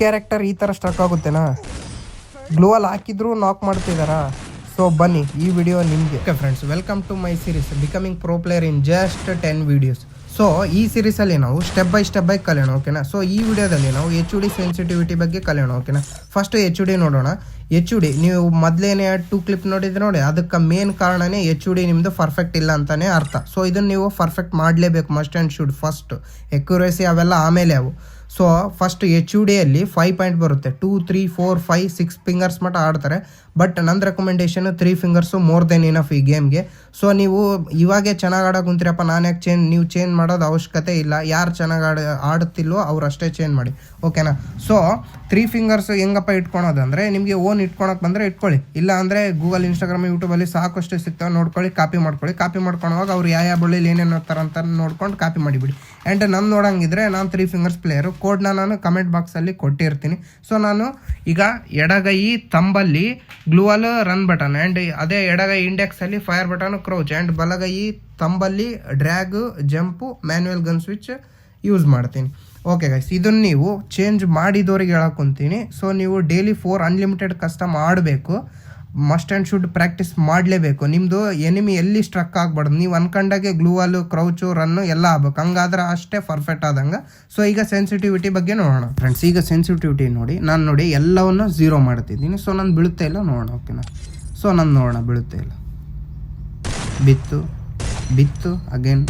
Character ಈ ಥರ struck ಆಗುತ್ತೆನಾ? ಗ್ಲೂವಲ್ಲಿ ಹಾಕಿದ್ರು ನಾಕ್ ಮಾಡ್ತಿದ್ದಾರಾ? ಸೊ ಬನ್ನಿ, ಈ ವಿಡಿಯೋ ನಿಮಗೆ. Okay friends, welcome to my series becoming pro player in just 10 videos. So ಈ ಸೀರೀಸಲ್ಲಿ ನಾವು ಸ್ಟೆಪ್ ಬೈ ಕಲಿಯೋಣ, ಓಕೆನಾ? ಸೊ ಈ ವಿಡಿಯೋದಲ್ಲಿ ನಾವು HUD ಸೆನ್ಸಿಟಿವಿಟಿ ಬಗ್ಗೆ ಕಲಿಯೋಣ, ಓಕೆನಾ? ಫಸ್ಟ್ HUD ನೋಡೋಣ. HUD ನೀವು ಮೊದಲೇನೇ 2 ಕ್ಲಿಪ್ ನೋಡಿದ್ರೆ ನೋಡಿ, ಅದಕ್ಕೆ ಮೇನ್ ಕಾರಣನೇ HUD ನಿಮ್ಮದು ಪರ್ಫೆಕ್ಟ್ ಇಲ್ಲ ಅಂತಲೇ ಅರ್ಥ. ಸೊ ಇದನ್ನು ನೀವು ಪರ್ಫೆಕ್ಟ್ ಮಾಡಲೇಬೇಕು, must and should. First accuracy ಅವೆಲ್ಲ ಆಮೇಲೆ ಅವು. ಸೊ ಫಸ್ಟ್ HUDಯಲ್ಲಿ 5 ಪಾಯಿಂಟ್ ಬರುತ್ತೆ. 2, 3, 4, 5, 6 ಫಿಂಗರ್ಸ್ ಮಟ್ಟ ಆಡ್ತಾರೆ. ಬಟ್ ನನ್ನ recommendation 3 fingers more than enough ಈ ಗೇಮ್ಗೆ. ಸೊ ನೀವು ಇವಾಗೇ ಚೆನ್ನಾಗಿ ಆಡೋಕೆ ಕುಂತೀರಪ್ಪ, ನಾನು ಯಾಕೆ ನೀವು ಚೇಂಜ್ ಮಾಡೋದು ಅವಶ್ಯಕತೆ ಇಲ್ಲ. ಯಾರು ಚೆನ್ನಾಗಿ ಆಡುತ್ತಿಲ್ವೋ ಅವ್ರು ಅಷ್ಟೇ ಚೇಂಜ್ ಮಾಡಿ, ಓಕೆನಾ? ಸೊ 3 ಫಿಂಗರ್ಸ್ ಹೆಂಗಪ್ಪ ಇಟ್ಕೊಳೋದು ಅಂದರೆ, ನಿಮಗೆ ಓನ್ ಇಟ್ಕೊಳಕ್ಕೆ ಬಂದರೆ ಇಟ್ಕೊಳ್ಳಿ, ಇಲ್ಲ ಅಂದರೆ ಗೂಗಲ್, ಇನ್ಸ್ಟಾಗ್ರಾಮ್, ಯೂಟ್ಯೂಬಲ್ಲಿ ಸಾಕಷ್ಟು ಸಿಗ್ತವೆ, ನೋಡ್ಕೊಳ್ಳಿ, ಕಾಪಿ ಮಾಡ್ಕೊಳ್ಳಿ. ಕಾಪಿ ಮಾಡ್ಕೊಳುವಾಗ ಅವ್ರು ಯಾವ ಬಳ್ಳಿಲಿ ಏನೇನು ಓದ್ತಾರಂತ ನೋಡ್ಕೊಂಡು ಕಾಪಿ ಮಾಡಿಬಿಡಿ. ಆ್ಯಂಡ್ ನಾನು ನೋಡೋಂಗಿದ್ರೆ ನಾನು 3 ಫಿಂಗರ್ಸ್ ಪ್ಲೇಯರು. ಕೋಡ್ನ ನಾನು ಕಮೆಂಟ್ ಬಾಕ್ಸಲ್ಲಿ ಕೊಟ್ಟಿರ್ತೀನಿ. ಸೊ ನಾನು ಈಗ ಎಡಗೈ ತಂಬಲ್ಲಿ ಗ್ಲೂವಲ್ ರನ್ ಬಟನ್, ಆ್ಯಂಡ್ ಅದೇ ಎಡಗೈ ಇಂಡೆಕ್ಸಲ್ಲಿ ಫೈರ್ ಬಟನ್ ಕ್ರೌಚ್, ಆ್ಯಂಡ್ ಬಲಗೈ ತಂಬಲ್ಲಿ drag, jump, manual gun switch use ಮಾಡ್ತೀನಿ. ಓಕೆ ಗೈಸ್, ಇದನ್ನು ನೀವು ಚೇಂಜ್ ಮಾಡಿದವ್ರಿಗೆ ಹೇಳಕೊಂತೀನಿ. ಸೊ ನೀವು ಡೈಲಿ 4 ಅನ್ಲಿಮಿಟೆಡ್ ಕಸ್ಟಮ್ ಆಡಬೇಕು, ಮಸ್ಟ್ ಆ್ಯಂಡ್ ಶುಡ್ ಪ್ರಾಕ್ಟೀಸ್ ಮಾಡಲೇಬೇಕು. ನಿಮ್ಮದು ಎನಿಮಿ ಎಲ್ಲಿ ಸ್ಟ್ರಕ್ ಆಗಬಾರ್ದು, ನೀವು ಅನ್ಕೊಂಡಾಗೆ ಗ್ಲೂವಲ್ಲು, ಕ್ರೌಚು, ರನ್ನು ಎಲ್ಲ ಆಗ್ಬೇಕು. ಹಂಗಾದ್ರೆ ಅಷ್ಟೇ ಪರ್ಫೆಕ್ಟ್ ಆದಂಗೆ. ಸೊ ಈಗ ಸೆನ್ಸಿಟಿವಿಟಿ ಬಗ್ಗೆ ನೋಡೋಣ ಫ್ರೆಂಡ್ಸ್. ಈಗ ಸೆನ್ಸಿಟಿವಿಟಿ ನೋಡಿ, ನಾನು ನೋಡಿ ಎಲ್ಲವನ್ನು 0 ಮಾಡ್ತಿದ್ದೀನಿ. ಸೊ ನಾನು ಬೀಳುತ್ತೆ ಇಲ್ಲ ನೋಡೋಣ, ಓಕೆನಾ? ಸೊ ನಾನು ನೋಡೋಣ, ಬೀಳುತ್ತೆ ಇಲ್ಲ, ಬಿತ್ತು ಅಗೇನ್,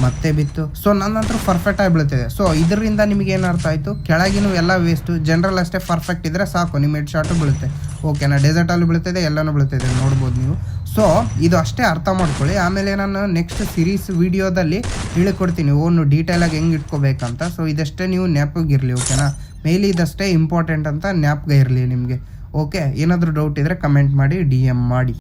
ಮತ್ತೆ ಬಿತ್ತು. ಸೊ ನನ್ನ ಹತ್ರ ಪರ್ಫೆಕ್ಟಾಗಿ ಬೀಳ್ತಿದೆ. ಸೊ ಇದರಿಂದ ನಿಮಗೆ ಏನು ಅರ್ಥ ಆಯಿತು? ಕೆಳಗಿನೂ ಎಲ್ಲ ವೇಸ್ಟು, ಜನರಲ್ ಅಷ್ಟೇ ಪರ್ಫೆಕ್ಟ್ ಇದ್ದರೆ ಸಾಕು, ನಿಮ್ಮ ಹೆಡ್ ಶಾಟು ಬೀಳುತ್ತೆ, ಓಕೆನಾ? ಡೆಸರ್ಟಲ್ಲೂ ಬೀಳ್ತಿದೆ, ಎಲ್ಲನೂ ಬೀಳ್ತಿದೆ, ನೋಡ್ಬೋದು ನೀವು. ಸೊ ಇದು ಅಷ್ಟೇ ಅರ್ಥ ಮಾಡ್ಕೊಳ್ಳಿ. ಆಮೇಲೆ ನಾನು ನೆಕ್ಸ್ಟ್ ಸೀರೀಸ್ ವೀಡಿಯೋದಲ್ಲಿ ಹೇಳಿಕೊಡ್ತೀನಿ ಓನು ಡೀಟೇಲಾಗಿ ಹೆಂಗೆ ಇಟ್ಕೋಬೇಕಂತ. ಸೊ ಇದಷ್ಟೇ ನೀವು ಜ್ಞಾಪಕಿರಲಿ, ಓಕೆನಾ? ಮೇಲಿ ಇದಷ್ಟೇ ಇಂಪಾರ್ಟೆಂಟ್ ಅಂತ ಜ್ಞಾಪಕ ಇರಲಿ ನಿಮಗೆ, ಓಕೆ? ಏನಾದರೂ ಡೌಟ್ ಇದ್ದರೆ ಕಮೆಂಟ್ ಮಾಡಿ, DM ಮಾಡಿ.